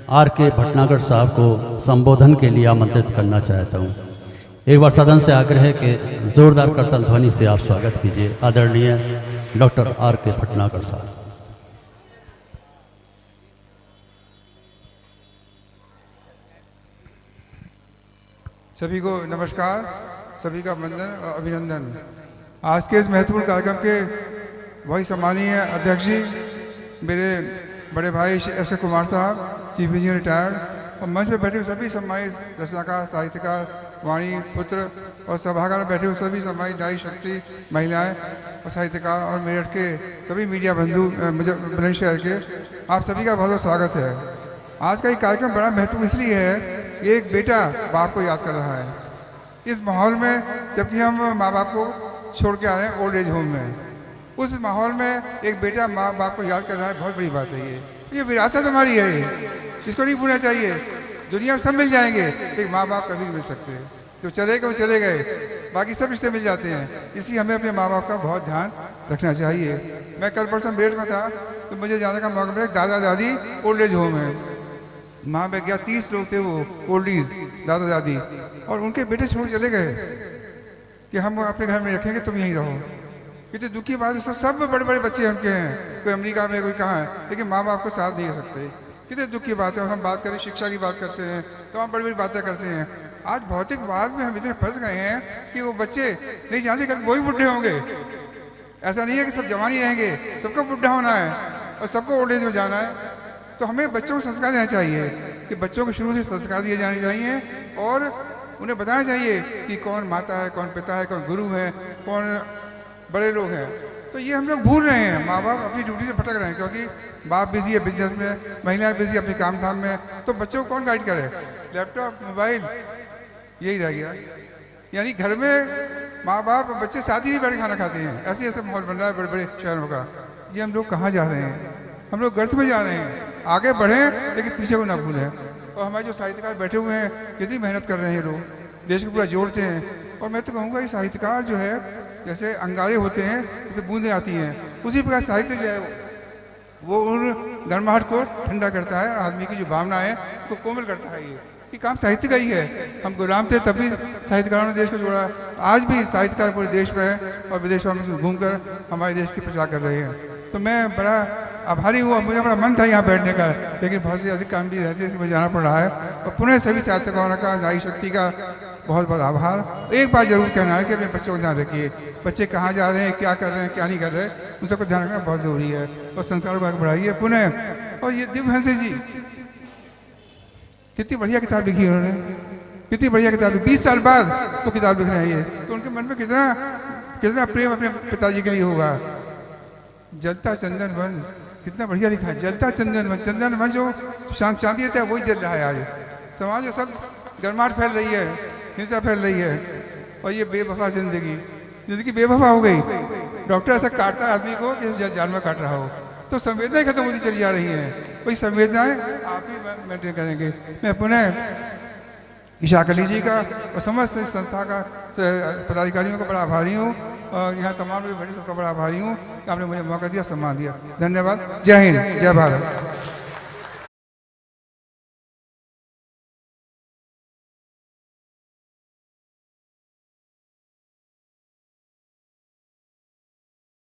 Are के भटनागर साहब को संबोधन के लिए आमंत्रित करना चाहता हूँ। एक बार सदन से आग्रह है कि जोरदार करतल ध्वनि से आप स्वागत कीजिए आदरणीय डॉक्टर आर के भटनागर साहब। सभी को नमस्कार, सभी का वंदन और अभिनंदन। आज के इस महत्वपूर्ण कार्यक्रम के वही सम्मानीय अध्यक्ष जी, मेरे बड़े भाई एस कुमार साहब, चीफ इंजीनियर रिटायर्ड, और मंच पे बैठे हुए सभी सम्मानित रचनाकार, साहित्यकार, वाणी पुत्र और सभागार में बैठे हुए सभी सम्मानित नारी शक्ति महिलाएं और साहित्यकार और मेरठ के सभी मीडिया बंधु, बुलंदशहर के, आप सभी का बहुत बहुत स्वागत है। आज का ये कार्यक्रम बड़ा महत्वपूर्ण इसलिए है, एक बेटा बाप को याद कर रहा है इस माहौल में, जबकि हम माँ बाप को छोड़ के आ रहे हैं ओल्ड एज होम में। उस माहौल में एक बेटा माँ बाप को याद कर रहा है, बहुत बड़ी बात है। ये विरासत हमारी है, इसको नहीं भूलना चाहिए। दुनिया में सब मिल जाएंगे, लेकिन माँ बाप कभी नहीं मिल सकते। जो चले गए वो चले गए, बाकी सब रिश्ते मिल जाते हैं। इसलिए हमें अपने माँ बाप का बहुत ध्यान रखना चाहिए। मैं कल परसों मेरठ में था तो मुझे जाने का मौका मिला। दादा दादी ओल्ड एज होम है, वहाँ पे गया, 30 लोग थे वो ओल्डीज दादा दादी, और उनके बेटे छोड़ चले गए कि हम अपने घर में रखेंगे, तुम यहीं रहो। कितनी दुखी बात है। सब बड़े बड़े बच्चे उनके हैं, कोई अमेरिका में, कोई कहाँ है, लेकिन माँ बाप को साथ नहीं दे सकते। कितनी दुख की बात है। और हम बात करें शिक्षा की बात करते हैं तो हम बड़ी बड़ी बातें करते हैं। आज भौतिकवाद में हम इतने फंस गए हैं कि वो बच्चे नहीं जानते कल वही बुढ़े होंगे। ऐसा नहीं है कि सब जवान ही रहेंगे, सबको बुढ़ा होना है और सबको ओल्ड एज में जाना है। तो हमें बच्चों को संस्कार देना चाहिए कि बच्चों को शुरू से संस्कार दिए जाने चाहिए और उन्हें बताना चाहिए कि कौन माता है, कौन पिता है, कौन गुरु है, कौन बड़े लोग हैं। तो ये हम लोग भूल रहे हैं। माँ बाप अपनी ड्यूटी से भटक रहे हैं, क्योंकि बाप बिजी है बिजनेस में, महिलाएं बिजी अपने काम धाम में, तो बच्चों को कौन गाइड करे? लैपटॉप, मोबाइल, यही रह गया। यानी घर में माँ बाप बच्चे साथ ही नहीं बैठ खाना खाते हैं। ऐसे ऐसे माहौल बन रहा है बड़े बड़े शहरों का। ये हम लोग कहाँ जा रहे हैं? हम लोग गर्त में जा रहे हैं। आगे बढ़ें लेकिन पीछे को ना भूलें। और हमारे जो साहित्यकार बैठे हुए हैं, कितनी मेहनत कर रहे हैं लोग, देश को पूरा जोड़ते हैं। और मैं तो कहूँगा ये साहित्यकार जो है, जैसे अंगारे होते हैं तो बूंदें आती हैं, उसी प्रकार साहित्य जो है वो उन गर्माहट को ठंडा करता है, आदमी की जो भावना है उसको कोमल करता है। ये काम साहित्य का ही है। हम गुलाम थे तभी साहित्यकारों ने देश को जोड़ा। आज भी साहित्यकार पूरे देश में है और विदेशों में घूमकर हमारे देश की प्रचार कर रहे हैं। तो मैं बड़ा आभारी हूँ। मुझे बड़ा मन था यहाँ बैठने का, लेकिन बहुत से अधिक काम भी रहते हैं, इसमें जाना पड़ रहा है। और पुनः सभी साहित्यकारों का, नारी शक्ति का बहुत बहुत आभार। एक बात जरूर कहना है कि अपने बच्चों को ध्यान रखिए। बच्चे कहाँ जा रहे हैं, क्या कर रहे हैं, क्या नहीं कर रहे, उन सबको ध्यान रखना बहुत ज़रूरी है। और संस्कार को बढ़ाइए पुनः। और ये दिव्यहंस जी कितनी बढ़िया किताब लिखी है उन्होंने, कितनी बढ़िया किताब। 20 साल बाद तो किताब लिख रहे हैं ये, तो उनके मन में कितना प्रेम अपने पिताजी के लिए होगा। जलता चंदन वन, कितना बढ़िया लिखा है। जलता चंदन वन, चंदन वन जो चांदी देता है वही जल रहा है। आज समाज में सब गर्माहट फैल रही है, हिंसा फैल रही है, और ये बेवफा जिंदगी बेवफा हो गई। डॉक्टर ऐसा काटता है आदमी को जैसे जानवर काट रहा हो। तो संवेदनाएं खत्म होती चली जा रही हैं। वही संवेदनाएं आप ही मेंटेन करेंगे। मैं पुनः इशाक अली जी का और समस्त संस्था का पदाधिकारियों का बड़ा आभारी हूँ, और यहाँ तमाम लोग बैठे सबका बड़ा आभारी हूँ कि आपने मुझे मौका दिया, सम्मान दिया। धन्यवाद। जय हिंद, जय भारत।